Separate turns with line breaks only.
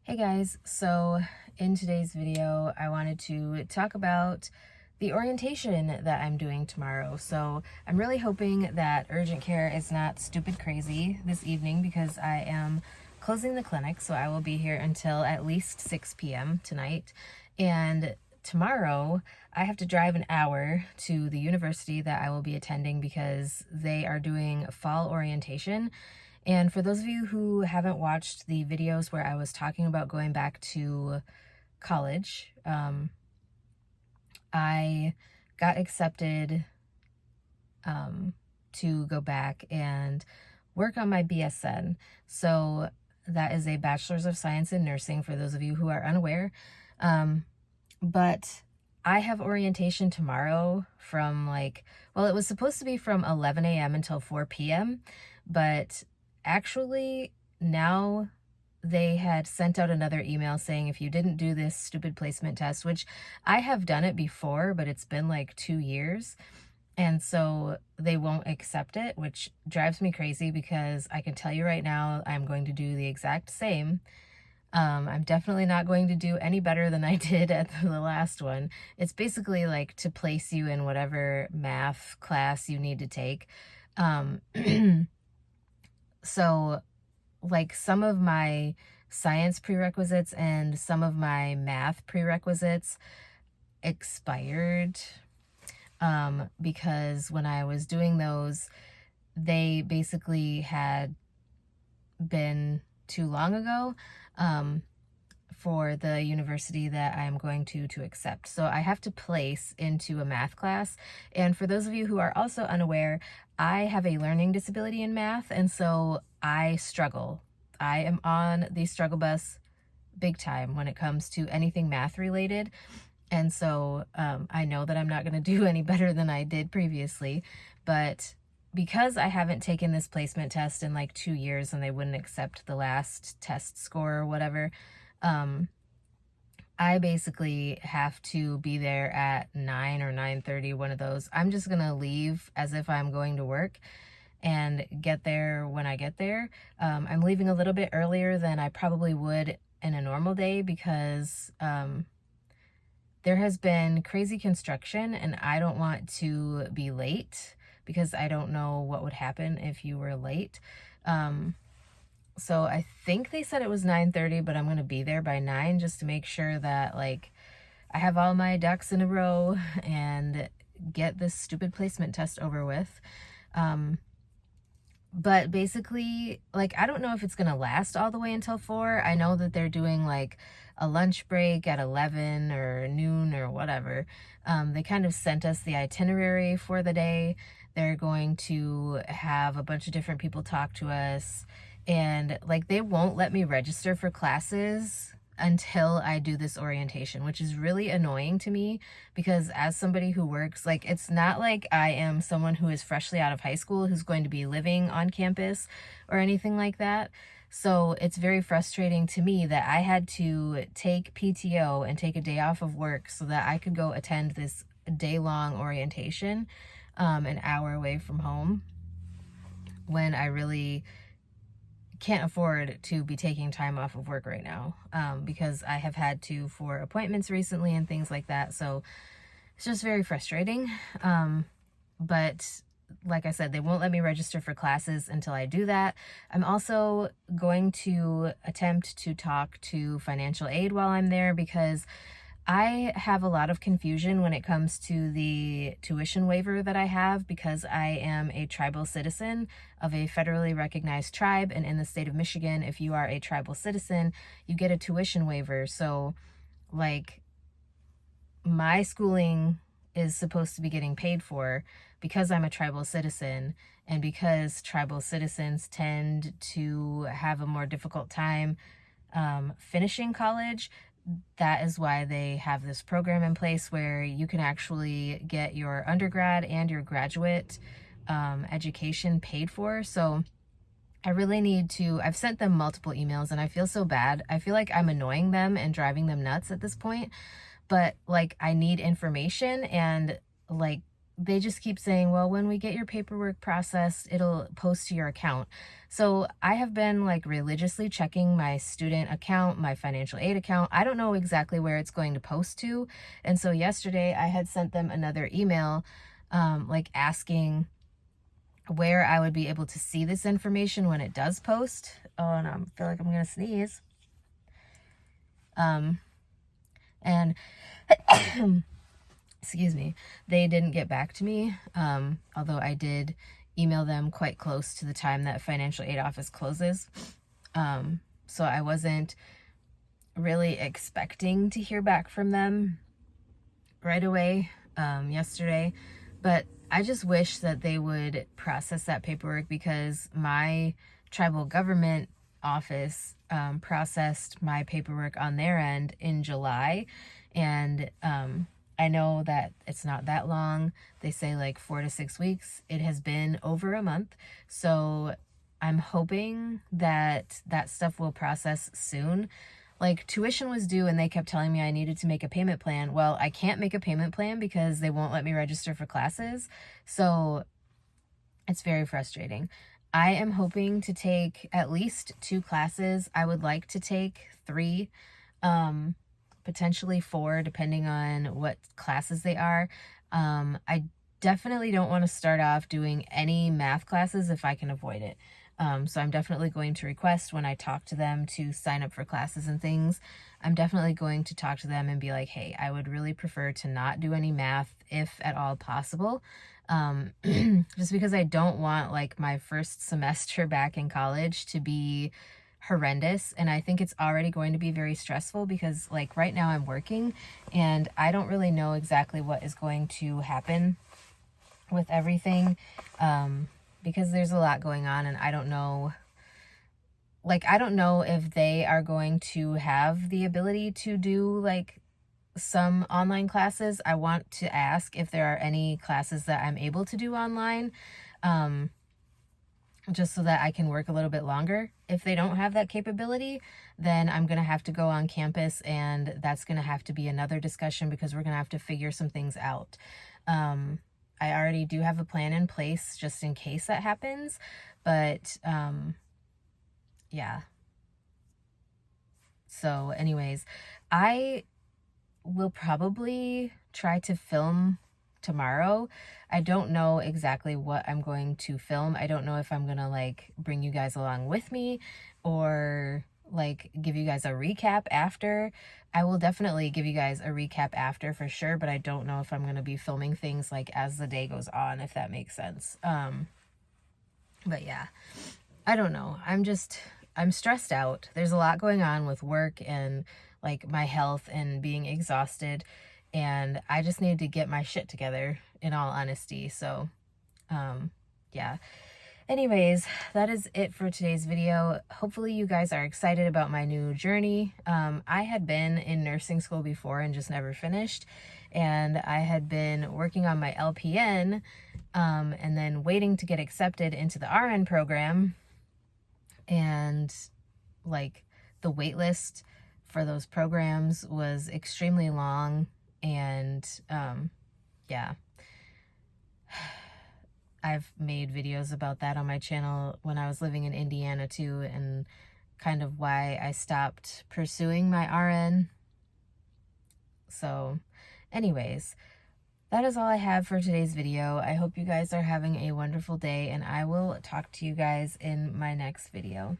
Hey guys, so in today's video, I wanted to talk about the orientation that I'm doing tomorrow. So I'm really hoping that urgent care is not stupid crazy this evening because I am closing the clinic. So I will be here until at least 6 p.m. tonight. And tomorrow I have to drive an hour to the university that I will be attending because they are doing fall orientation. And for those of you who haven't watched the videos where I was talking about going back to college, I got accepted to go back and work on my BSN. So that is a Bachelor's of Science in Nursing for those of you who are unaware. But I have orientation tomorrow from it was supposed to be from 11 a.m. until 4 p.m. But actually, now they had sent out another email saying if you didn't do this stupid placement test, which I have done it before, but it's been like 2 years. And so they won't accept it, which drives me crazy because I can tell you right now, I'm going to do the exact same. I'm definitely not going to do any better than I did at the last one. It's basically like to place you in whatever math class you need to take. Um, so like some of my science prerequisites and some of my math prerequisites expired because when I was doing those, they basically had been too long ago for the university that I'm going to accept. So I have to place into a math class. And for those of you who are also unaware, I have a learning disability in math, and so I struggle. I am on the struggle bus big time when it comes to anything math related. And so I know that I'm not going to do any better than I did previously, but because I haven't taken this placement test in like 2 years and they wouldn't accept the last test score or whatever, I basically have to be there at 9 or 9:30, one of those. I'm just going to leave as if I'm going to work and get there when I get there. I'm leaving a little bit earlier than I probably would in a normal day because there has been crazy construction and I don't want to be late because I don't know what would happen if you were late. So I think they said it was 9:30, but I'm going to be there by 9 just to make sure that like I have all my ducks in a row and get this stupid placement test over with. But basically, like, I don't know if it's going to last all the way until 4. I know that they're doing like a lunch break at 11 or noon or whatever. They kind of sent us the itinerary for the day. They're going to have a bunch of different people talk to us. And like, they won't let me register for classes until I do this orientation, which is really annoying to me because as somebody who works, like, it's not like I am someone who is freshly out of high school who's going to be living on campus or anything like that. So it's very frustrating to me that I had to take PTO and take a day off of work so that I could go attend this day-long orientation, an hour away from home, when I really can't afford to be taking time off of work right now, because I have had to for appointments recently and things like that. So it's just very frustrating. But like I said, they won't let me register for classes until I do that. I'm also going to attempt to talk to financial aid while I'm there because I have a lot of confusion when it comes to the tuition waiver that I have because I am a tribal citizen of a federally recognized tribe. And in the state of Michigan, if you are a tribal citizen, you get a tuition waiver. So like my schooling is supposed to be getting paid for because I'm a tribal citizen, and because tribal citizens tend to have a more difficult time finishing college. That is why they have this program in place where you can actually get your undergrad and your graduate education paid for. So I really need to, I've sent them multiple emails and I feel so bad. I feel like I'm annoying them and driving them nuts at this point, but like I need information, and like they just keep saying, well, when we get your paperwork processed, it'll post to your account. So I have been like religiously checking my student account, my financial aid account. I don't know exactly where it's going to post to. And so yesterday I had sent them another email, like asking where I would be able to see this information when it does post. Oh, and I feel like I'm going to sneeze. And excuse me, they didn't get back to me, although I did email them quite close to the time that financial aid office closes. So I wasn't really expecting to hear back from them right away yesterday, but I just wish that they would process that paperwork, because my tribal government office processed my paperwork on their end in July, and I know that it's not that long. They say like 4 to 6 weeks. It has been over a month. So I'm hoping that that stuff will process soon. Like, tuition was due and they kept telling me I needed to make a payment plan. Well, I can't make a payment plan because they won't let me register for classes. So it's very frustrating. I am hoping to take at least 2 classes. I would like to take 3. Potentially 4, depending on what classes they are. I definitely don't want to start off doing any math classes if I can avoid it. So I'm definitely going to request, when I talk to them to sign up for classes and things, I'm definitely going to talk to them and be like, hey, I would really prefer to not do any math if at all possible. Just because I don't want like my first semester back in college to be horrendous, and I think it's already going to be very stressful because like right now I'm working and I don't really know exactly what is going to happen with everything, because there's a lot going on, and I don't know if they are going to have the ability to do like some online classes. I want to ask if there are any classes that I'm able to do online, just so that I can work a little bit longer. If they don't have that capability, then I'm going to have to go on campus, and that's going to have to be another discussion because we're going to have to figure some things out. I already do have a plan in place just in case that happens, but yeah. So anyways, I will probably try to film tomorrow. I don't know exactly what I'm going to film. I don't know if I'm going to like bring you guys along with me or like give you guys a recap after. I will definitely give you guys a recap after for sure, but I don't know if I'm going to be filming things like as the day goes on, if that makes sense. But yeah, I don't know. I'm stressed out. There's a lot going on with work and like my health and being exhausted, and I just need to get my shit together, in all honesty. So, yeah. Anyways, that is it for today's video. Hopefully you guys are excited about my new journey. I had been in nursing school before and just never finished, and I had been working on my LPN, and then waiting to get accepted into the RN program, and like the wait list for those programs was extremely long, and yeah. I've made videos about that on my channel when I was living in Indiana too, and kind of why I stopped pursuing my RN. So anyways, that is all I have for today's video. I hope you guys are having a wonderful day, and I will talk to you guys in my next video.